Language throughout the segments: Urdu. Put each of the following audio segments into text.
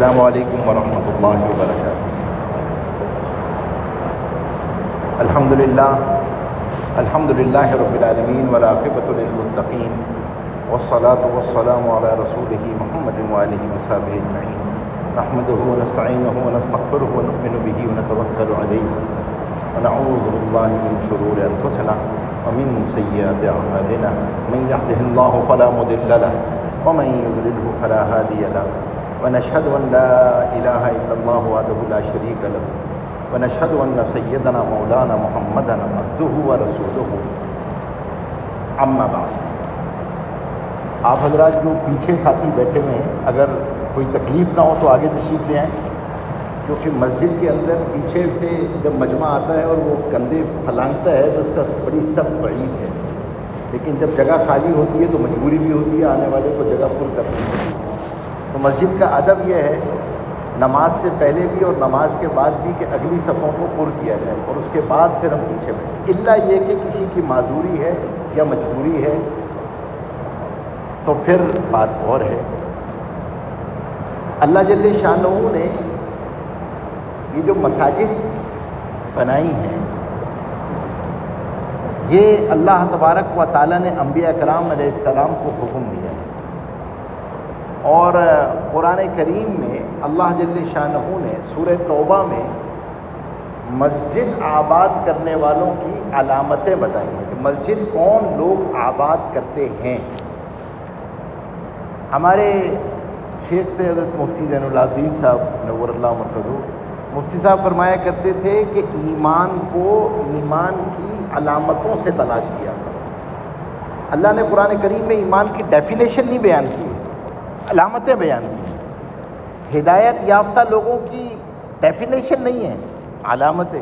السلام علیکم ورحمۃ اللہ وبرکاتہ۔ الحمد للہ رب العالمین والعاقبۃ للمتقین والصلاة والسلام علی رسولہ محمد وآلہ وصحبہ اجمعین، نحمدہ ونستعینہ ونستغفرہ ونؤمن بہ ونتوکل علیہ ونعوذ باللہ من شرور انفسنا ومن سیئات اعمالنا، من یہدہ اللہ فلا مضل لہ ومن یضللہ فلا ہادی لہ، ونشهد ان لا الہ الا اللہ وحدہ لا شریک لہ، ونشهد ان سیدنا مولانا محمدا عبدہ ورسولہ، اما بعد۔ آپ حضرات جو پیچھے ساتھی بیٹھے ہوئے ہیں، اگر کوئی تکلیف نہ ہو تو آگے تشریف لے آئیں، کیونکہ مسجد کے اندر پیچھے سے جب مجمع آتا ہے اور وہ کندھے پھلانگتا ہے تو اس کا بڑی سخت وعید ہے، لیکن جب جگہ خالی ہوتی ہے تو مجبوری بھی ہوتی ہے آنے والے کو جگہ پر کرنی ہوتی ہے۔ تو مسجد کا ادب یہ ہے نماز سے پہلے بھی اور نماز کے بعد بھی کہ اگلی صفوں کو پر کیا جائے اور اس کے بعد پھر ہم پیچھے بیٹھیں، الا یہ کہ کسی کی معذوری ہے یا مجبوری ہے تو پھر بات اور ہے۔ اللہ جل شانہ نے یہ جو مساجد بنائی ہیں، یہ اللہ تبارک و تعالیٰ نے انبیاء کرام علیہ السلام کو حکم دیا ہے، اور قرآن کریم میں اللہ جل شانہ نے سورہ توبہ میں مسجد آباد کرنے والوں کی علامتیں بتائی ہیں کہ مسجد کون لوگ آباد کرتے ہیں۔ ہمارے شیخ تھے حضرت مفتی زین العابدین صاحب نور اللہ مرکزہ، مفتی صاحب فرمایا کرتے تھے کہ ایمان کو ایمان کی علامتوں سے تلاش کیا۔ اللہ نے قرآن کریم میں ایمان کی ڈیفینیشن نہیں بیان کی، علامتیں بیان کی۔ ہدایت یافتہ لوگوں کی ڈیفینیشن نہیں ہے، علامتیں،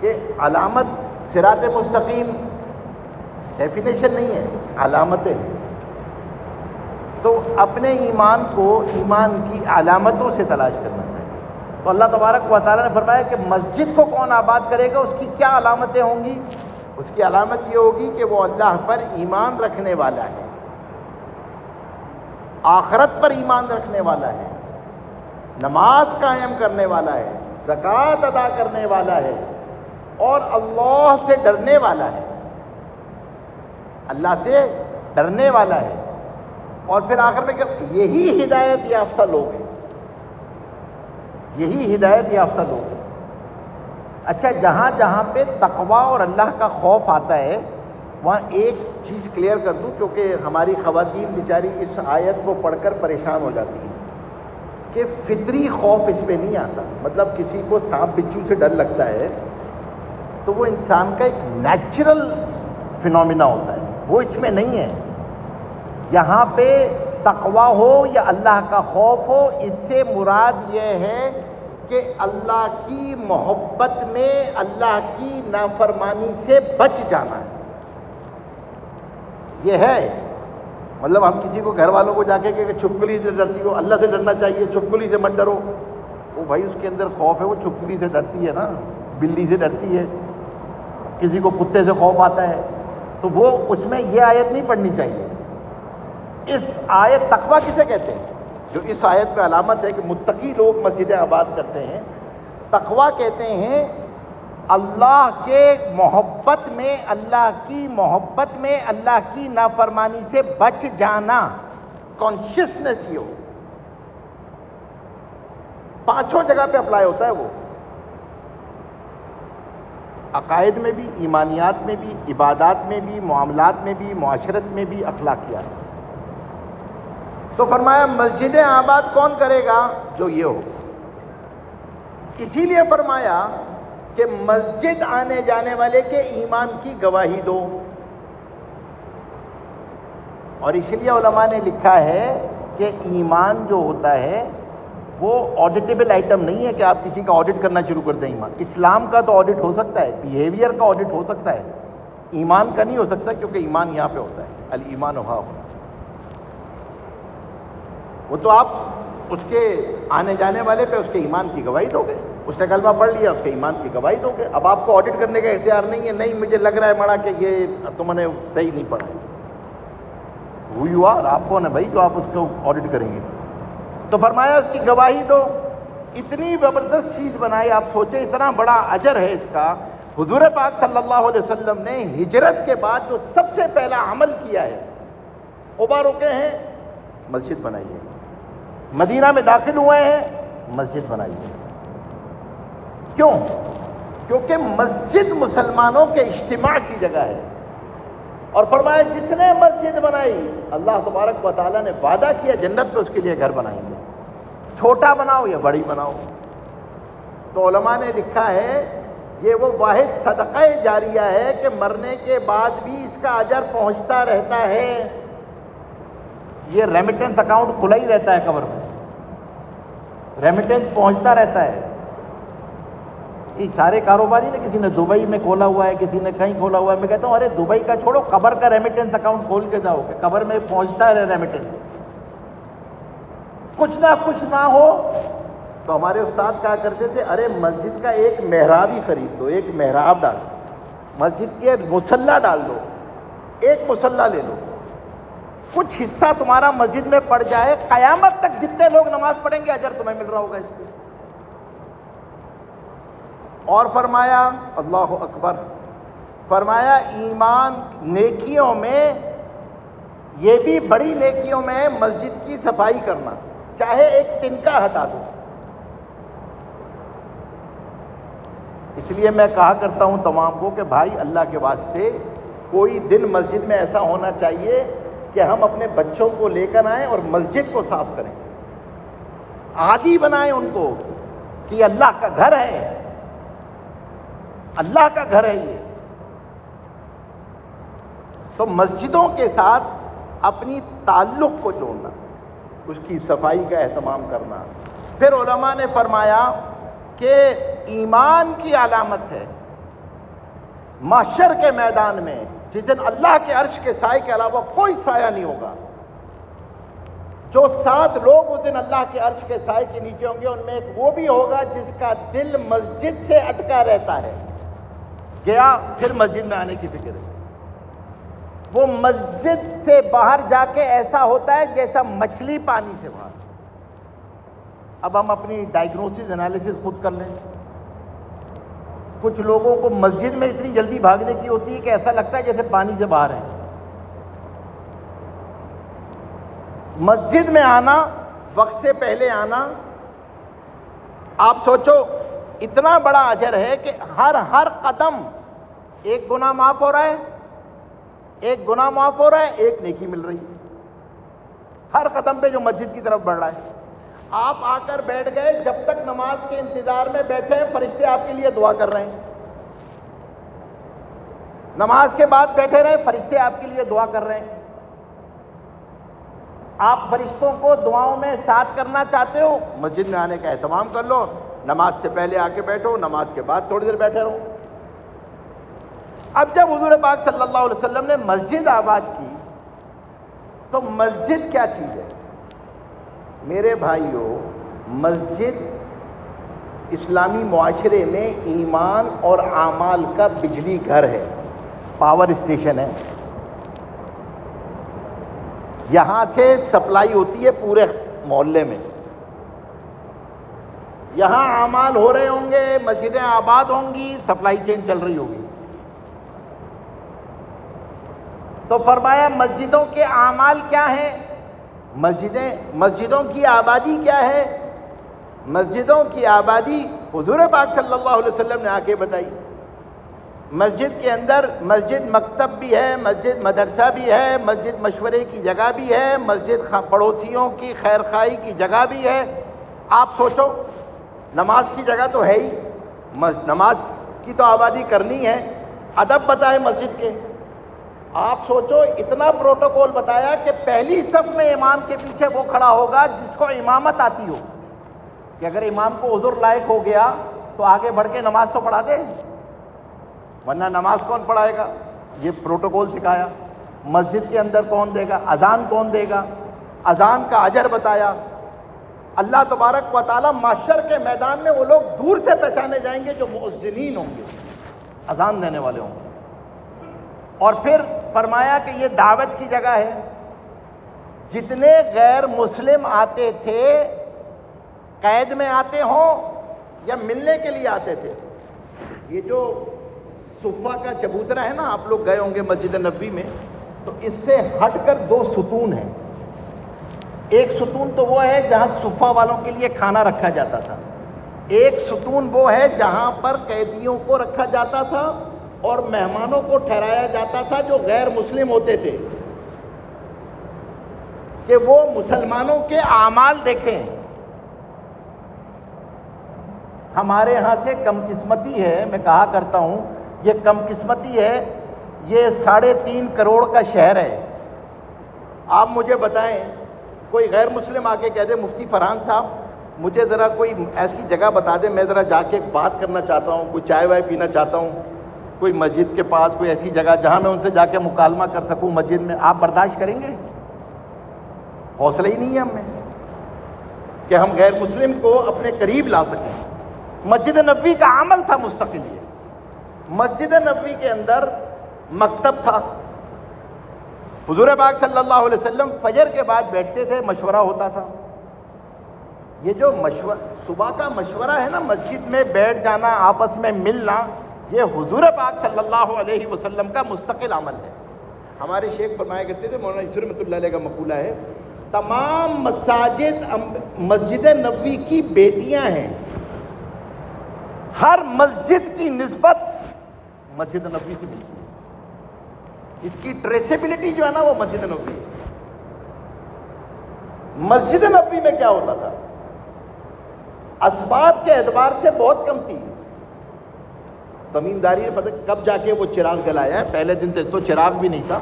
کہ علامت صراط مستقیم ڈیفینیشن نہیں ہے، علامتیں۔ تو اپنے ایمان کو ایمان کی علامتوں سے تلاش کرنا چاہیے۔ تو اللہ تبارک و تعالیٰ نے فرمایا کہ مسجد کو کون آباد کرے گا، اس کی کیا علامتیں ہوں گی؟ اس کی علامت یہ ہوگی کہ وہ اللہ پر ایمان رکھنے والا ہے، آخرت پر ایمان رکھنے والا ہے، نماز قائم کرنے والا ہے، زکوٰۃ ادا کرنے والا ہے، اور اللہ سے ڈرنے والا ہے، اللہ سے ڈرنے والا ہے۔ اور پھر آخر میں کہ یہی ہدایت یافتہ لوگ ہیں، یہی ہدایت یافتہ لوگ ہیں۔ اچھا، جہاں جہاں پہ تقویٰ اور اللہ کا خوف آتا ہے وہاں ایک چیز کلیئر کر دوں، کیونکہ ہماری خواتین بیچاری اس آیت کو پڑھ کر پریشان ہو جاتی ہیں کہ فطری خوف اس پہ نہیں آتا۔ مطلب کسی کو سانپ بچھو سے ڈر لگتا ہے تو وہ انسان کا ایک نیچرل فینومینا ہوتا ہے، وہ اس میں نہیں ہے۔ یہاں پہ تقویٰ ہو یا اللہ کا خوف ہو، اس سے مراد یہ ہے کہ اللہ کی محبت میں اللہ کی نافرمانی سے بچ جانا ہے، یہ ہے۔ مطلب ہم کسی کو گھر والوں کو جا کے کہ چھپکلی سے ڈرتی ہو، اللہ سے ڈرنا چاہیے، چھپکلی سے مت ڈرو، وہ بھائی اس کے اندر خوف ہے، وہ چھپکلی سے ڈرتی ہے نا، بلی سے ڈرتی ہے، کسی کو کتے سے خوف آتا ہے، تو وہ اس میں یہ آیت نہیں پڑھنی چاہیے۔ اس آیت تقویٰ کسے کہتے ہیں؟ جو اس آیت پہ علامت ہے کہ متقی لوگ مسجدیں آباد کرتے ہیں، تقویٰ کہتے ہیں اللہ کے محبت میں، اللہ کی محبت میں اللہ کی نافرمانی سے بچ جانا، کانشیسنس یہ ہو۔ پانچوں جگہ پہ اپلائی ہوتا ہے وہ، عقائد میں بھی، ایمانیات میں بھی، عبادات میں بھی، معاملات میں بھی، معاشرت میں بھی، اخلاقیات میں۔ تو فرمایا مسجدیں آباد کون کرے گا؟ جو یہ ہو۔ اسی لیے فرمایا کہ مسجد آنے جانے والے کے ایمان کی گواہی دو، اور اسی لیے علماء نے لکھا ہے کہ ایمان جو ہوتا ہے وہ آڈیٹیبل آئٹم نہیں ہے کہ آپ کسی کا آڈٹ کرنا شروع کر دیں۔ ایمان اسلام کا تو آڈٹ ہو سکتا ہے، بیہیویئر کا آڈٹ ہو سکتا ہے، ایمان کا نہیں ہو سکتا، کیونکہ ایمان یہاں پہ ہوتا ہے، الایمان ہا ہنا۔ وہ تو آپ اس کے آنے جانے والے پہ اس کے ایمان کی گواہی دو گے، اس نے کلمہ پڑھ لیا، اس کے ایمان کی گواہی دو گے۔ اب آپ کو آڈٹ کرنے کا اختیار نہیں ہے، نہیں مجھے لگ رہا ہے مڑا کہ یہ تم نے صحیح نہیں پڑھا۔ who you are، آپ کون ہے بھائی جو آپ اس کو آڈٹ کریں گے؟ تو فرمایا اس کی گواہی دو. اتنی زبردست چیز بنائی, آپ سوچیں اتنا بڑا اجر ہے اس کا. حضور پاک صلی اللہ علیہ وسلم نے ہجرت کے بعد جو سب سے پہلا عمل کیا ہے, قبا رکے ہیں, مسجد بنائی ہے. مدینہ میں داخل ہوئے ہیں, مسجد بنائی ہے. کیوں؟ کیونکہ مسجد مسلمانوں کے اجتماع کی جگہ ہے. اور فرمایا جس نے مسجد بنائی, اللہ تبارک و تعالیٰ نے وعدہ کیا جنت میں اس کے لیے گھر بنائیں گے, چھوٹا بناؤ یا بڑی بناؤ. تو علماء نے لکھا ہے یہ وہ واحد صدقہ جاریہ ہے کہ مرنے کے بعد بھی اس کا اجر پہنچتا رہتا ہے. یہ ریمیٹنس اکاؤنٹ کھلا ہی رہتا ہے قبر میں, ریمیٹنس پہنچتا رہتا ہے. یہ سارے کاروباری نے, کسی نے دبئی میں کھولا ہوا ہے, کسی نے کہیں کھولا ہوا ہے. میں کہتا ہوں ارے دبئی کا چھوڑو, قبر کا ریمیٹنس اکاؤنٹ کھول کے جاؤ کہ قبر میں پہنچتا رہے ریمیٹنس. کچھ نہ کچھ نہ ہو تو ہمارے استاد کہا کرتے تھے ارے مسجد کا ایک محراب ہی خرید دو, ایک محراب ڈال دو, مسجد کے مصلی ڈال دو, ایک مصلی لے لو, کچھ حصہ تمہارا مسجد میں پڑ جائے, قیامت تک جتنے لوگ نماز پڑھیں گے اجر تمہیں مل رہا ہوگا اس پہ. اور فرمایا اللہ اکبر, فرمایا ایمان نیکیوں میں یہ بھی بڑی نیکیوں میں مسجد کی صفائی کرنا, چاہے ایک تنکا ہٹا دو. اس لیے میں کہا کرتا ہوں تمام کو کہ بھائی اللہ کے واسطے کوئی دن مسجد میں ایسا ہونا چاہیے کہ ہم اپنے بچوں کو لے کر آئیں اور مسجد کو صاف کریں, عادی بنائیں ان کو کہ یہ اللہ کا گھر ہے, اللہ کا گھر ہے یہ. تو مسجدوں کے ساتھ اپنی تعلق کو جوڑنا, اس کی صفائی کا اہتمام کرنا. پھر علماء نے فرمایا کہ ایمان کی علامت ہے محشر کے میدان میں جس دن اللہ کے عرش کے سائے کے علاوہ کوئی سایہ نہیں ہوگا. جو 7 لوگ اس دن اللہ کے عرش کے سائے کے نیچے ہوں گے, ان میں ایک وہ بھی ہوگا جس کا دل مسجد سے اٹکا رہتا ہے, گیا پھر مسجد میں آنے کی فکر ہے. وہ مسجد سے باہر جا کے ایسا ہوتا ہے جیسا مچھلی پانی سے باہر. اب ہم اپنی ڈائگنوسس انالیسس خود کر لیں. کچھ لوگوں کو مسجد میں اتنی جلدی بھاگنے کی ہوتی ہے کہ ایسا لگتا ہے جیسے پانی سے باہر ہیں. مسجد میں آنا, وقت سے پہلے آنا, آپ سوچو اتنا بڑا اجر ہے کہ ہر قدم ایک گناہ معاف ہو رہا ہے, ایک گناہ معاف ہو رہا ہے, ایک نیکی مل رہی ہے ہر قدم پہ جو مسجد کی طرف بڑھ رہا ہے. آپ آ کر بیٹھ گئے, جب تک نماز کے انتظار میں بیٹھے ہیں فرشتے آپ کے لیے دعا کر رہے ہیں. نماز کے بعد بیٹھے رہے, فرشتے آپ کے لیے دعا کر رہے ہیں. آپ فرشتوں کو دعاؤں میں ساتھ کرنا چاہتے ہو, مسجد میں آنے کا اہتمام کر لو. نماز سے پہلے آ کے بیٹھو, نماز کے بعد تھوڑی دیر بیٹھے رہو. اب جب حضور پاک صلی اللہ علیہ وسلم نے مسجد آباد کی تو مسجد کیا چیز ہے میرے بھائیوں؟ مسجد اسلامی معاشرے میں ایمان اور اعمال کا بجلی گھر ہے, پاور اسٹیشن ہے. یہاں سے سپلائی ہوتی ہے پورے محلے میں. یہاں اعمال ہو رہے ہوں گے, مسجدیں آباد ہوں گی, سپلائی چین چل رہی ہوگی. تو فرمایا مسجدوں کے اعمال کیا ہیں؟ مسجدوں کی آبادی کیا ہے؟ مسجدوں کی آبادی حضور پاک صلی اللہ علیہ وسلم نے آ کے بتائی. مسجد کے اندر مسجد مکتب بھی ہے, مسجد مدرسہ بھی ہے, مسجد مشورے کی جگہ بھی ہے, مسجد پڑوسیوں کی خیر خواہی کی جگہ بھی ہے. آپ سوچو نماز کی جگہ تو ہے ہی, نماز کی تو آبادی کرنی ہے. ادب بتائے مسجد کے. آپ سوچو اتنا پروٹوکول بتایا کہ پہلی صف میں امام کے پیچھے وہ کھڑا ہوگا جس کو امامت آتی ہو, کہ اگر امام کو عذر لائق ہو گیا تو آگے بڑھ کے نماز تو پڑھا دے, ورنہ نماز کون پڑھائے گا؟ یہ پروٹوکول سکھایا. مسجد کے اندر کون دے گا؟ اذان کون دے گا؟ اذان کا اجر بتایا. اللہ تبارک و تعالیٰ محشر کے میدان میں وہ لوگ دور سے پہچانے جائیں گے جو مؤذنین ہوں گے, اذان دینے والے ہوں گے. اور پھر فرمایا کہ یہ دعوت کی جگہ ہے. جتنے غیر مسلم آتے تھے قید میں آتے ہوں یا ملنے کے لیے آتے تھے، یہ جو صفہ کا چبوترا ہے نا، آپ لوگ گئے ہوں گے مسجد نبوی میں، تو اس سے ہٹ کر دو ستون ہیں. ایک ستون تو وہ ہے جہاں صفہ والوں کے لیے کھانا رکھا جاتا تھا، ایک ستون وہ ہے جہاں پر قیدیوں کو رکھا جاتا تھا اور مہمانوں کو ٹھہرایا جاتا تھا جو غیر مسلم ہوتے تھے، کہ وہ مسلمانوں کے اعمال دیکھیں. ہمارے ہاں سے کم قسمتی ہے، میں کہا کرتا ہوں یہ کم قسمتی ہے، یہ 3.5 کروڑ کا شہر ہے. آپ مجھے بتائیں، کوئی غیر مسلم آ کے کہہ دے مفتی فرحان صاحب مجھے ذرا کوئی ایسی جگہ بتا دیں، میں ذرا جا کے بات کرنا چاہتا ہوں، کوئی چائے وائے پینا چاہتا ہوں، کوئی مسجد کے پاس کوئی ایسی جگہ جہاں میں ان سے جا کے مکالمہ کر سکوں مسجد میں، آپ برداشت کریں گے؟ حوصلہ ہی نہیں ہے ہم میں کہ ہم غیر مسلم کو اپنے قریب لا سکیں. مسجد نبوی کا عمل تھا مستقل. یہ مسجد نبوی کے اندر مکتب تھا. حضور پاک صلی اللہ علیہ وسلم فجر کے بعد بیٹھتے تھے، مشورہ ہوتا تھا. یہ جو صبح کا مشورہ ہے نا، مسجد میں بیٹھ جانا، آپس میں ملنا، یہ حضور پاک صلی اللہ علیہ وسلم کا مستقل عمل ہے. ہمارے شیخ فرمایا کرتے تھے، مولانا عیسی رحمۃ اللہ علیہ کا مقولہ ہے، تمام مساجد مسجد نبوی کی بیٹیاں ہیں، ہر مسجد کی نسبت مسجد نبوی سے ملتی ہے. اس کی ٹریسیبلٹی جو ہے نا وہ مسجد نبوی ہے. مسجد نبوی میں کیا ہوتا تھا؟ اسباب کے اعتبار سے بہت کم تھی. تمیمداری نے پتہ کب جا کے وہ چراغ جلایا ہے، پہلے دن تو چراغ بھی نہیں تھا.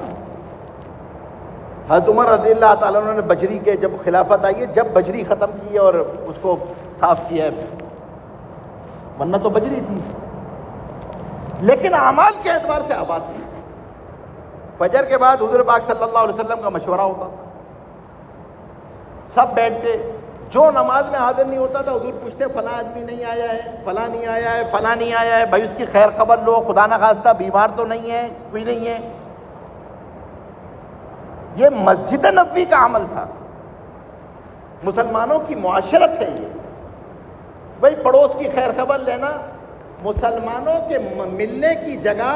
حضرت عمر رضی اللہ تعالیٰ عنہ نے بجری کے جب خلافت آئی ہے، جب بجری ختم کی اور اس کو صاف کیا ہے، ورنہ تو بجری تھی. لیکن اعمال کے اعتبار سے آباد تھی. فجر کے بعد حضور پاک صلی اللہ علیہ وسلم کا مشورہ ہوتا تھا، سب بیٹھتے. جو نماز میں حاضر نہیں ہوتا تھا حضور پوچھتے فلاں آدمی نہیں آیا ہے، فلاں نہیں آیا ہے، فلاں نہیں آیا ہے، بھائی اس کی خیر خبر لو، خدا نخواستہ بیمار تو نہیں ہے، کوئی نہیں ہے. یہ مسجد نبوی کا عمل تھا، مسلمانوں کی معاشرت ہے. یہ بھائی پڑوس کی خیر خبر لینا، مسلمانوں کے ملنے کی جگہ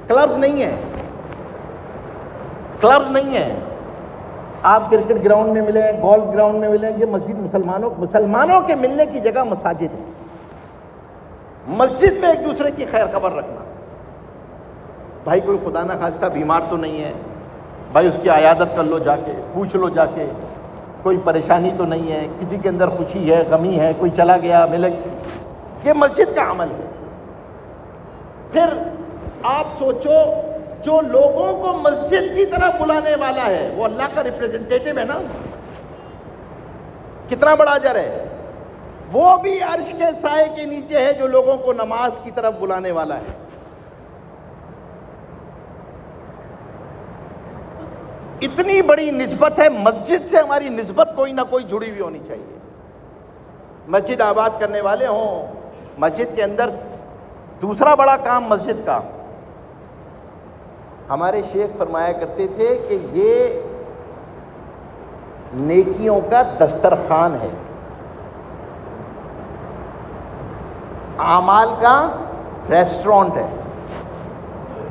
کلب نہیں ہے، کلب نہیں ہے. آپ کرکٹ گراؤنڈ میں ملیں، گولف گراؤنڈ میں ملیں، یہ مسجد مسلمانوں کے ملنے کی جگہ مساجد ہے. مسجد میں ایک دوسرے کی خیر خبر رکھنا، بھائی کوئی خدا نہ خواستہ بیمار تو نہیں ہے، بھائی اس کی عیادت کر لو، جا کے پوچھ لو، جا کے کوئی پریشانی تو نہیں ہے، کسی کے اندر خوشی ہے، غمی ہے، کوئی چلا گیا ملے. یہ مسجد کا عمل ہے. پھر آپ سوچو جو لوگوں کو مسجد کی طرف بلانے والا ہے وہ اللہ کا ریپریزنٹیٹو ہے نا، کتنا بڑا اجر ہے. وہ بھی عرش کے سائے کے نیچے ہے جو لوگوں کو نماز کی طرف بلانے والا ہے. اتنی بڑی نسبت ہے. مسجد سے ہماری نسبت کوئی نہ کوئی جڑی ہوئی ہونی چاہیے. مسجد آباد کرنے والے ہوں. مسجد کے اندر دوسرا بڑا کام مسجد کا، ہمارے شیخ فرمایا کرتے تھے کہ یہ نیکیوں کا دسترخوان ہے، اعمال کا ریسٹورانٹ ہے.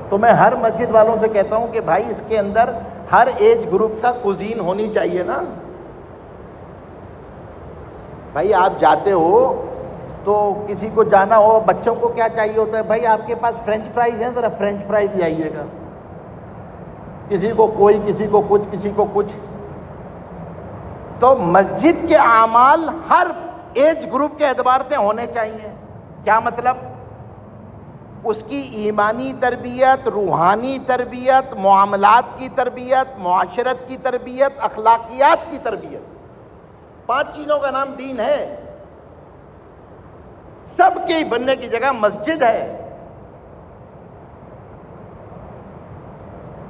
تو میں ہر مسجد والوں سے کہتا ہوں کہ بھائی اس کے اندر ہر ایج گروپ کا کوزین ہونی چاہیے نا. بھائی آپ جاتے ہو تو کسی کو جانا ہو، بچوں کو کیا چاہیے ہوتا ہے، بھائی آپ کے پاس فرینچ فرائز ہیں، ذرا فرینچ فرائز لے آئیے گا. کسی کو کوئی، کسی کو کچھ، کسی کو کچھ. تو مسجد کے اعمال ہر ایج گروپ کے اعتبار سے ہونے چاہیے. کیا مطلب؟ اس کی ایمانی تربیت، روحانی تربیت، معاملات کی تربیت، معاشرت کی تربیت، اخلاقیات کی تربیت. 5 چیزوں کا نام دین ہے. سب کے بننے کی جگہ مسجد ہے.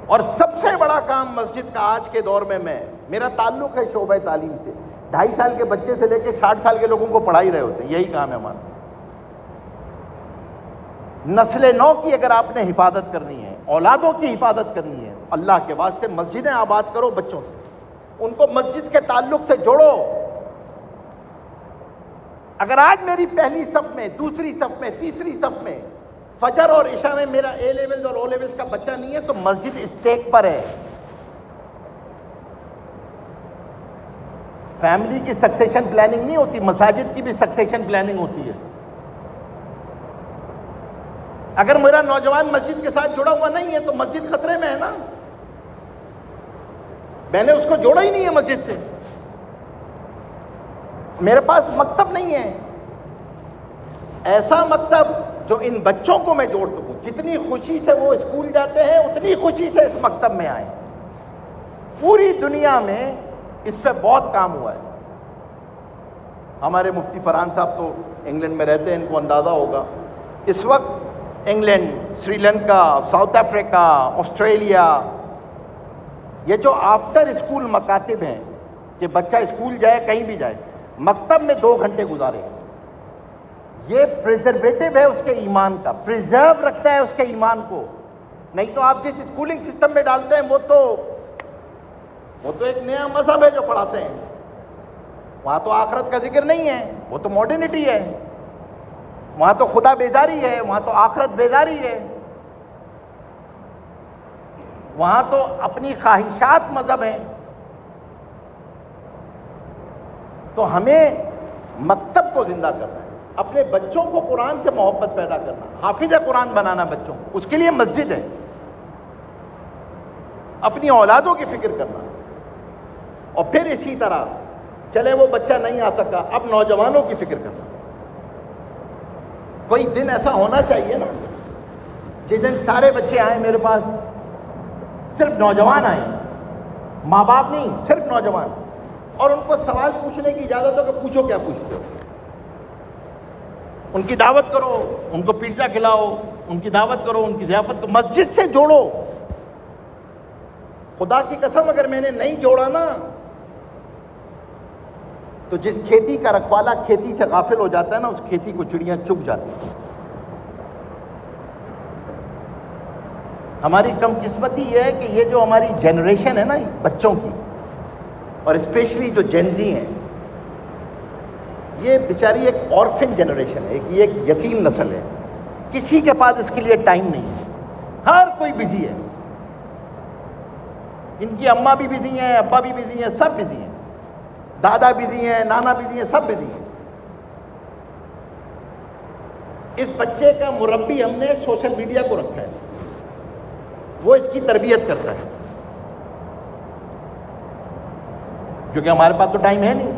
اور سب سے بڑا کام مسجد کا آج کے دور میں میرا تعلق ہے شعبہ تعلیم سے. 2.5 سال کے بچے سے لے کے 60 سال کے لوگوں کو پڑھا ہی رہے ہوتے ہیں. یہی کام ہے ہمارا. نسل نو کی اگر آپ نے حفاظت کرنی ہے، اولادوں کی حفاظت کرنی ہے، اللہ کے واسطے مسجدیں آباد کرو بچوں سے، ان کو مسجد کے تعلق سے جوڑو۔ اگر آج میری پہلی صف میں، دوسری صف میں، تیسری صف میں فجر اور عشاء میں میرا اے لیولز اور او لیولز کا بچہ نہیں ہے تو مسجد اسٹیک پر ہے۔ فیملی کی سکسیشن پلاننگ نہیں ہوتی، مساجد کی بھی سکسیشن پلاننگ ہوتی ہے۔ اگر میرا نوجوان مسجد کے ساتھ جڑا ہوا نہیں ہے تو مسجد خطرے میں ہے نا، میں نے اس کو جوڑا ہی نہیں ہے مسجد سے، میرے پاس مکتب نہیں ہے، ایسا مکتب جو ان بچوں کو میں جوڑ سکوں، جتنی خوشی سے وہ اسکول جاتے ہیں اتنی خوشی سے اس مکتب میں آئیں۔ پوری دنیا میں اس پہ بہت کام ہوا ہے۔ ہمارے مفتی فرحان صاحب تو انگلینڈ میں رہتے ہیں، ان کو اندازہ ہوگا، اس وقت England, Sri Lanka, South Africa, Australia, یہ جو آفٹر اسکول مکاتب ہیں کہ بچہ اسکول جائے کہیں بھی جائے، مکتب میں 2 گھنٹے گزارے، یہ پریزرویٹو ہے اس کے ایمان کا، پریزرو رکھتا ہے اس کے ایمان کو۔ نہیں تو آپ جس اسکولنگ سسٹم میں ڈالتے ہیں وہ تو ایک نیا مذہب ہے جو پڑھاتے ہیں، وہاں تو آخرت کا ذکر نہیں ہے، وہ تو ماڈرنٹی ہے، وہاں تو خدا بیزاری ہے، وہاں تو آخرت بیزاری ہے، وہاں تو اپنی خواہشات مذہب ہیں۔ تو ہمیں مکتب کو زندہ کرنا ہے، اپنے بچوں کو قرآن سے محبت پیدا کرنا، حافظ قرآن بنانا بچوں کو، اس کے لیے مسجد ہے، اپنی اولادوں کی فکر کرنا۔ اور پھر اسی طرح چلے وہ بچہ نہیں آ سکا، اب نوجوانوں کی فکر کرنا۔ کوئی دن ایسا ہونا چاہیے نا جس دن سارے بچے آئیں میرے پاس، صرف نوجوان آئیں، ماں باپ نہیں، صرف نوجوان، اور ان کو سوال پوچھنے کی اجازت ہو کہ پوچھو کیا پوچھتے ہو، ان کی دعوت کرو، ان کو پیزا کھلاؤ، ان کی دعوت کرو، ان کی ضیافت کو مسجد سے جوڑو۔ خدا کی قسم اگر میں نے نہیں جوڑا نا تو جس کھیتی کا رکھوالا کھیتی سے غافل ہو جاتا ہے نا، اس کھیتی کو چڑیاں چگ جاتی ہیں۔ ہماری کم قسمتی یہ ہے کہ یہ جو ہماری جنریشن ہے نا بچوں کی، اور اسپیشلی جو جینزی ہیں، یہ بیچاری ایک آرفن جنریشن ہے، یہ ایک یتیم نسل ہے، کسی کے پاس اس کے لیے ٹائم نہیں ہے، ہر کوئی بزی ہے، ان کی اماں بھی بزی ہیں، ابا بھی بزی ہیں، سب بزی ہیں، دادا بزی ہیں، نانا بزی ہیں، سب بزی ہیں۔ اس بچے کا مربی ہم نے سوشل میڈیا کو رکھا ہے، وہ اس کی تربیت کرتا ہے، کیونکہ ہمارے پاس تو ٹائم ہے نہیں۔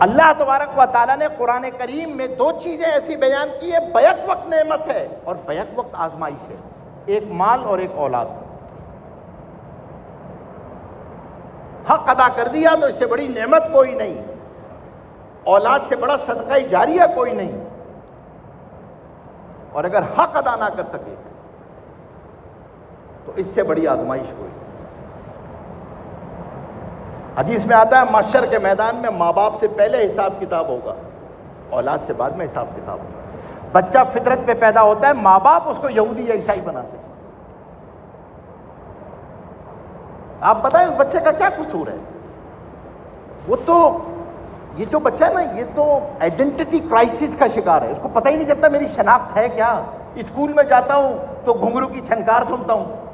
اللہ تبارک و تعالیٰ نے قرآن کریم میں 2 چیزیں ایسی بیان کی ہے، بیک وقت نعمت ہے اور بیک وقت آزمائش ہے، ایک مال اور ایک اولاد۔ حق ادا کر دیا تو اس سے بڑی نعمت کوئی نہیں، اولاد سے بڑا صدقہ جاریہ کوئی نہیں، اور اگر حق ادا نہ کر سکے تو اس سے بڑی آزمائش کوئی نہیں۔ حدیث میں آتا ہے محشر کے میدان میں ماں باپ سے پہلے حساب کتاب ہوگا، اولاد سے بعد میں حساب کتاب ہوگا۔ بچہ فطرت پہ پیدا ہوتا ہے، ماں باپ اس کو یہودی یا عیسائی بناتے ہیں۔ آپ بتائیں اس بچے کا کیا قصور ہے؟ وہ تو یہ جو بچہ ہے نا، یہ تو آئیڈینٹی کرائسس کا شکار ہے، اس کو پتہ ہی نہیں چلتا میری شناخت ہے کیا۔ اسکول میں جاتا ہوں تو گھنگرو کی چھنکار سنتا ہوں،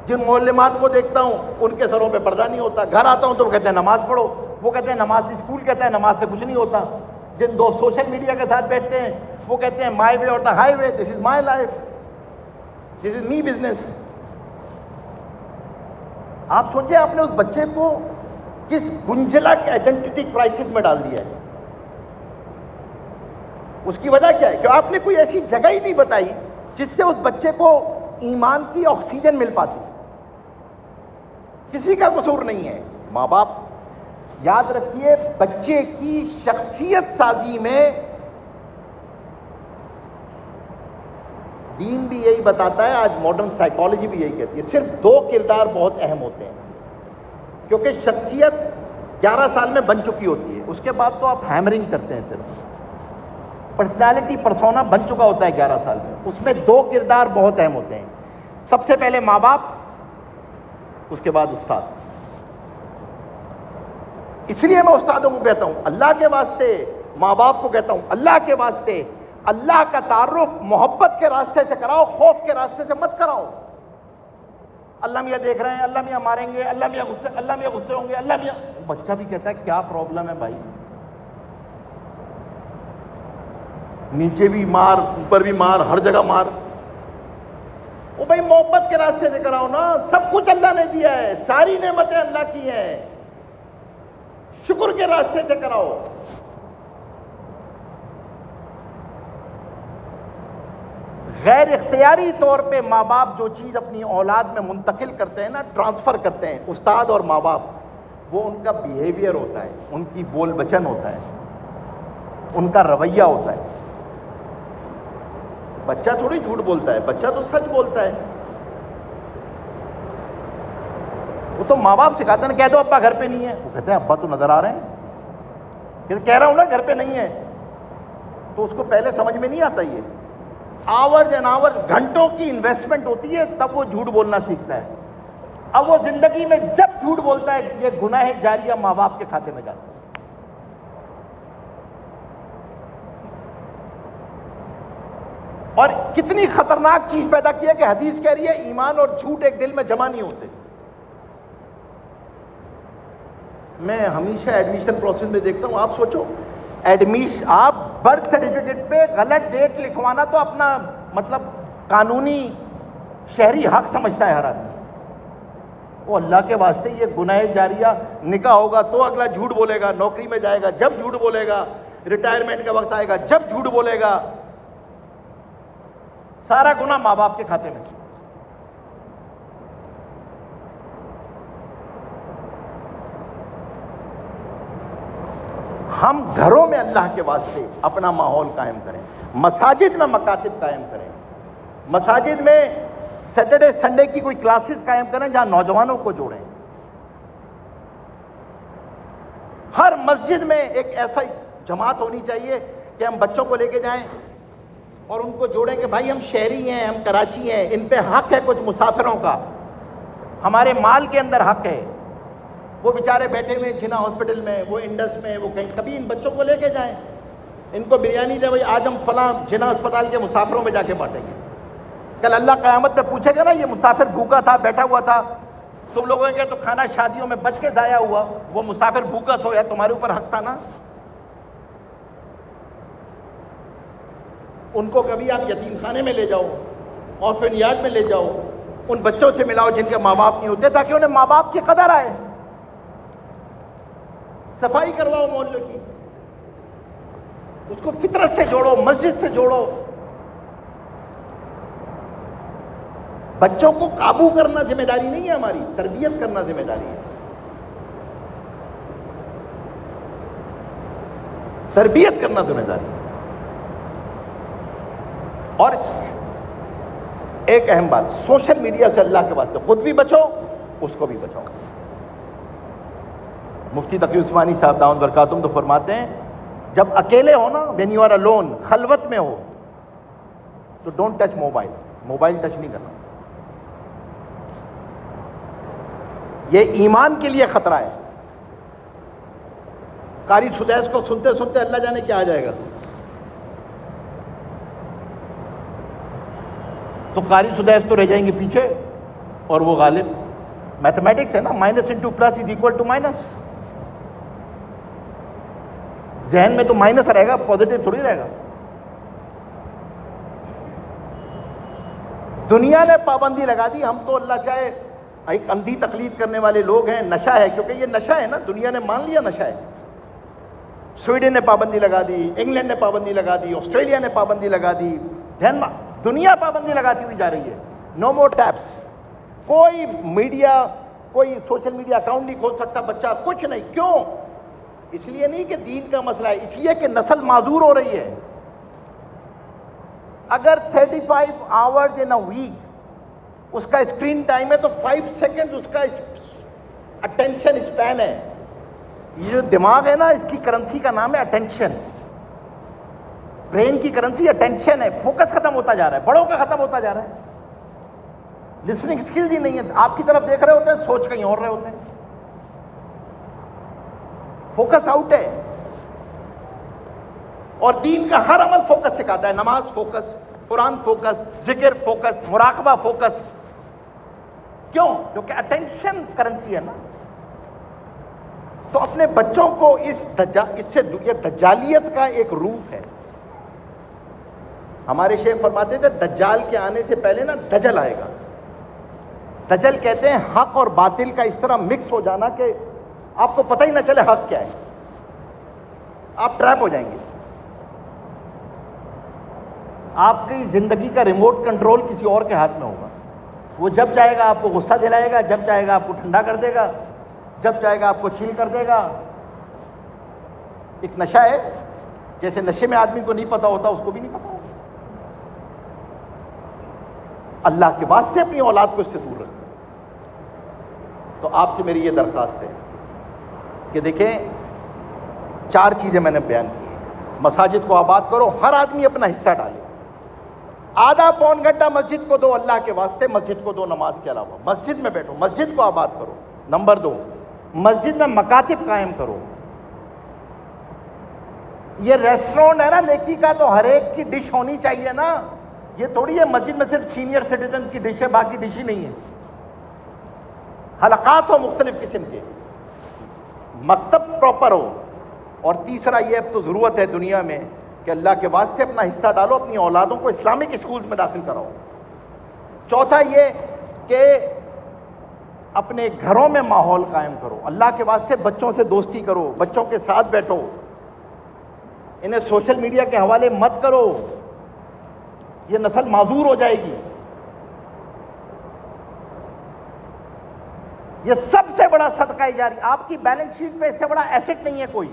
جن معلمات کو دیکھتا ہوں ان کے سروں پہ پردہ نہیں ہوتا، گھر آتا ہوں تو وہ کہتے ہیں نماز پڑھو، وہ کہتے ہیں نماز، اسکول کہتا ہے نماز سے کچھ نہیں ہوتا۔ جن 2 سوشل میڈیا کے ساتھ بیٹھتے ہیں وہ کہتے ہیں مائی وے اور the high way, this is my life, this is me business. آپ سوچیں آپ نے اس بچے کو کس گنجلک آئیڈینٹی کرائسس میں ڈال دیا ہے۔ اس کی وجہ کیا ہے کہ آپ نے کوئی ایسی جگہ ہی نہیں بتائی جس سے اس بچے کو ایمان کی آکسیجن مل پاتی۔ کسی کا قصور نہیں ہے، ماں باپ۔ یاد رکھیے بچے کی شخصیت سازی میں دین بھی یہی بتاتا ہے، آج ماڈرن سائیکالوجی بھی یہی کہتی ہے، صرف 2 کردار بہت اہم ہوتے ہیں، کیونکہ شخصیت 11 سال میں بن چکی ہوتی ہے، اس کے بعد تو آپ ہیمرنگ کرتے ہیں صرف۔ پرسنالٹی پرسونا بن چکا ہوتا ہے 11 سال میں. اس میں 2 کردار بہت اہم ہوتے ہیں. سب سے پہلے ماں باپ, اس کے بعد استاد. اس لیے میں استادوں کو کہتا ہوں اللہ کے واسطے, ماں باپ کو کہتا ہوں اللہ کے واسطے, اللہ کا تعارف محبت کے راستے سے کراؤ, خوف کے راستے سے مت کراؤ. اللہ میاں دیکھ رہے ہیں, اللہ میاں ماریں گے, اللہ میاں غصے ہوں گے, اللہ میاں. بچہ بھی کہتا ہے کیا پرابلم ہے بھائی, نیچے بھی مار, اوپر بھی مار, ہر جگہ مار. وہ بھائی محبت کے راستے سے کراؤ نا. سب کچھ اللہ نے دیا ہے, ساری نعمتیں اللہ کی ہیں, شکر کے راستے سے کراؤ. غیر اختیاری طور پہ ماں باپ جو چیز اپنی اولاد میں منتقل کرتے ہیں نا, ٹرانسفر کرتے ہیں, استاد اور ماں باپ, وہ ان کا بیہیویئر ہوتا ہے, ان کی بول بچن ہوتا ہے, ان کا رویہ ہوتا ہے. بچہ تھوڑی جھوٹ بولتا ہے, بچہ تو سچ بولتا ہے. وہ تو ماں باپ سکھاتے ہیں, کہہ دو ابا گھر پہ نہیں ہے, وہ کہتے ہیں ابا تو نظر آ رہے ہیں, کہہ رہا ہوں نا گھر پہ نہیں ہے. تو اس کو پہلے سمجھ میں نہیں آتا, یہ آورز اینڈ آورز گھنٹوں کی انویسٹمنٹ ہوتی ہے, تب وہ جھوٹ بولنا سیکھتا ہے. اب وہ زندگی میں جب جھوٹ بولتا ہے, یہ گناہ جاریہ ماں باپ کے کھاتے میں جاتا ہے. اور کتنی خطرناک چیز پیدا کی ہے کہ حدیث کہہ رہی ہے ایمان اور جھوٹ ایک دل میں جمع نہیں ہوتے. میں ہمیشہ ایڈمیشن پروسیس میں دیکھتا ہوں, آپ سوچو آپ برتھ سرٹیفکیٹ پہ غلط ڈیٹ لکھوانا تو اپنا مطلب قانونی شہری حق سمجھتا ہے ہر آدمی. وہ اللہ کے واسطے یہ گناہ جاریہ, نکاح ہوگا تو اگلا جھوٹ بولے گا, نوکری میں جائے گا جب جھوٹ بولے گا, ریٹائرمنٹ کا وقت آئے گا جب جھوٹ بولے گا. سارا گناہ ماں باپ کے کھاتے میں. ہم گھروں میں اللہ کے واسطے اپنا ماحول قائم کریں, مساجد میں مکاتب قائم کریں, مساجد میں سیٹرڈے سنڈے کی کوئی کلاسز قائم کریں جہاں نوجوانوں کو جوڑیں. ہر مسجد میں ایک ایسا جماعت ہونی چاہیے کہ ہم بچوں کو لے کے جائیں اور ان کو جوڑیں کہ بھائی ہم شہری ہیں, ہم کراچی ہیں, ان پہ حق ہے کچھ مسافروں کا, ہمارے مال کے اندر حق ہے. وہ بیچارے بیٹھے ہوئے جنا ہاسپٹل میں, وہ انڈس میں, وہ کہیں, کبھی ان بچوں کو لے کے جائیں, ان کو بریانی دے, بھائی آج ہم فلاں جنا اسپتال کے مسافروں میں جا کے بانٹیں گے. کل اللہ قیامت میں پوچھے گا نا یہ مسافر بھوکا تھا, بیٹھا ہوا تھا, تم لوگوں کے تو کھانا شادیوں میں بچ کے ضائع ہوا, وہ مسافر بھوکا سویا, تمہارے اوپر حق تھا نا. ان کو کبھی آپ یتیم خانے میں لے جاؤ, آرفن یارڈ میں لے جاؤ, ان بچوں سے ملاؤ جن کے ماں باپ نہیں ہوتے, تاکہ انہیں ماں باپ کی قدر آئے. صفائی کرواؤ محلے کی, اس کو فطرت سے جوڑو, مسجد سے جوڑو. بچوں کو قابو کرنا ذمہ داری نہیں ہے ہماری, تربیت کرنا ذمہ داری ہے. تربیت کرنا ذمہ داری ہے. اور ایک اہم بات, سوشل میڈیا سے اللہ کے واسطے خود بھی بچو, اس کو بھی بچاؤ. مفتی تقی عثمانی صاحب دامت برکاتہم تو فرماتے ہیں جب اکیلے ہو نا, when you are alone, خلوت میں ہو, تو don't touch mobile, mobile touch نہیں کرنا. یہ ایمان کے لیے خطرہ ہے. قاری سدیس کو سنتے سنتے اللہ جانے کیا آ جائے گا. تو قاری سدیس تو رہ جائیں گے پیچھے اور وہ غالب. میتھمیٹکس ہے نا, minus into plus is equal to minus. ذہن میں تو مائنس رہے گا, پازیٹیو تھوڑی رہے گا. دنیا نے پابندی لگا دی, ہم تو اللہ چاہے ایک اندھی تقلید کرنے والے لوگ ہیں. نشہ ہے, کیونکہ یہ نشہ ہے نا, دنیا نے مان لیا نشہ ہے. سویڈن نے پابندی لگا دی, انگلینڈ نے پابندی لگا دی, آسٹریلیا نے پابندی لگا دی, دنیا پابندی لگاتی ہوئی جا رہی ہے. نو مور ٹیپس. کوئی میڈیا, کوئی سوشل میڈیا اکاؤنٹ نہیں کھول سکتا بچہ, کچھ نہیں. کیوں؟ اس لیے نہیں کہ دین کا مسئلہ ہے, اس لیے کہ نسل معذور ہو رہی ہے. اگر 35 آورز ان اے ویک اس کا اسکرین ٹائم ہے تو 5 سیکنڈ اس کا اٹینشن اسپین ہے. یہ جو دماغ ہے نا, اس کی کرنسی کا نام ہے اٹینشن. برین کی کرنسی اٹینشن ہے، فوکس ختم ہوتا جا رہا ہے، بڑوں کا ختم ہوتا جا رہا ہے، لسننگ اسکل ہی نہیں ہے، آپ کی طرف دیکھ رہے ہوتے ہیں، سوچ کہیں اور رہے ہوتے ہیں، فوکس آؤٹ ہے۔ اور دین کا ہر عمل فوکس سکھاتا ہے، نماز فوکس، قرآن فوکس، ذکر فوکس، مراقبہ فوکس۔ کیوں؟ کیونکہ اٹینشن کرنسی ہے نا۔ تو اپنے بچوں کو اس سے یہ دجالیت کا ایک روپ ہے۔ ہمارے شیخ فرماتے تھے دجال کے آنے سے پہلے نا دجل آئے گا۔ دجل کہتے ہیں حق اور باطل کا اس طرح مکس ہو جانا کہ آپ کو پتہ ہی نہ چلے حق کیا ہے، آپ ٹریپ ہو جائیں گے، آپ کی زندگی کا ریموٹ کنٹرول کسی اور کے ہاتھ میں ہوگا۔ وہ جب چاہے گا آپ کو غصہ دلائے گا، جب چاہے گا آپ کو ٹھنڈا کر دے گا، جب چاہے گا آپ کو چل کر دے گا۔ ایک نشہ ہے، جیسے نشے میں آدمی کو نہیں پتا ہوتا اس کو بھی نہیں پتا ہوتا۔ اللہ کے واسطے اپنی اولاد کو اس سے دور رکھیں۔ تو آپ سے میری یہ درخواست ہے کہ دیکھیں 4 چیزیں میں نے بیان کی ہیں۔ مساجد کو آباد کرو، ہر آدمی اپنا حصہ ڈالے، آدھا پون گھنٹہ مسجد کو دو، اللہ کے واسطے مسجد کو دو، نماز کے علاوہ مسجد میں بیٹھو، مسجد کو آباد کرو۔ نمبر 2، مسجد میں مکاتب قائم کرو۔ یہ ریسٹورینٹ ہے نا نیکی کا، تو ہر ایک کی ڈش ہونی چاہیے نا۔ یہ تھوڑی ہے مسجد میں صرف سینئر سٹیزن کی ڈش ہے، باقی ڈش ہی نہیں ہے۔ حلقات ہو مختلف قسم کے، مکتب پراپر ہو۔ اور تیسرا یہ اب تو ضرورت ہے دنیا میں کہ اللہ کے واسطے اپنا حصہ ڈالو، اپنی اولادوں کو اسلامک اسکولز میں داخل کراؤ۔ چوتھا یہ کہ اپنے گھروں میں ماحول قائم کرو، اللہ کے واسطے بچوں سے دوستی کرو، بچوں کے ساتھ بیٹھو، انہیں سوشل میڈیا کے حوالے مت کرو، یہ نسل معذور ہو جائے گی۔ یہ سب سے بڑا صدقہ جاری، آپ کی بیلنس شیٹ میں اس سے بڑا ایسٹ نہیں ہے کوئی۔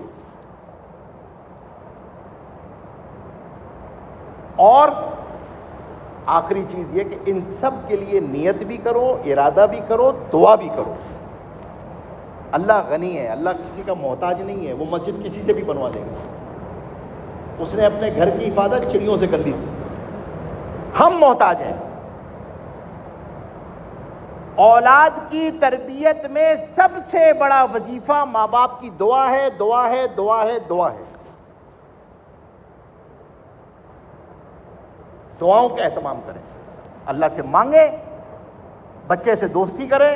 اور آخری چیز یہ کہ ان سب کے لیے نیت بھی کرو، ارادہ بھی کرو، دعا بھی کرو۔ اللہ غنی ہے، اللہ کسی کا محتاج نہیں ہے، وہ مسجد کسی سے بھی بنوا دے گا۔ اس نے اپنے گھر کی حفاظت چڑیوں سے کر لی تھی، ہم محتاج ہیں۔ اولاد کی تربیت میں سب سے بڑا وظیفہ ماں باپ کی دعا ہے، دعا ہے، دعا ہے، دعا ہے۔ دعاؤں کا اہتمام کریں، اللہ سے مانگیں، بچے سے دوستی کریں۔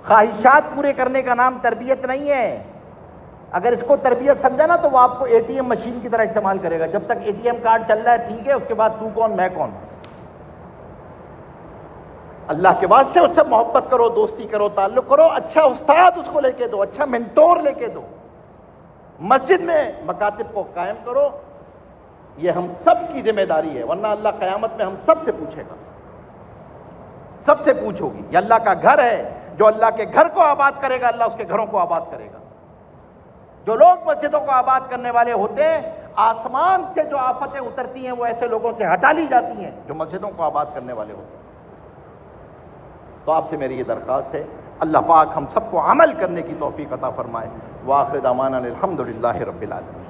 خواہشات پورے کرنے کا نام تربیت نہیں ہے۔ اگر اس کو تربیت سمجھا نا تو وہ آپ کو اے ٹی ایم مشین کی طرح استعمال کرے گا۔ جب تک اے ٹی ایم کارڈ چل رہا ہے ٹھیک ہے، اس کے بعد تو کون میں کون۔ اللہ کے واسطے اس سے محبت کرو، دوستی کرو، تعلق کرو، اچھا استاد اس کو لے کے دو، اچھا مینٹور لے کے دو، مسجد میں مکاتب کو قائم کرو۔ یہ ہم سب کی ذمہ داری ہے، ورنہ اللہ قیامت میں ہم سب سے پوچھے گا، سب سے پوچھو گی۔ یہ اللہ کا گھر ہے، جو اللہ کے گھر کو آباد کرے گا اللہ اس کے گھروں کو آباد کرے گا۔ جو لوگ مسجدوں کو آباد کرنے والے ہوتے ہیں، آسمان سے جو آفتیں اترتی ہیں وہ ایسے لوگوں سے ہٹا لی جاتی ہیں جو مسجدوں کو آباد کرنے والے ہوتے ہیں۔ تو آپ سے میری یہ درخواست ہے، اللہ پاک ہم سب کو عمل کرنے کی توفیق عطا فرمائے۔ وآخر دعوانا الحمدللہ رب العالمین۔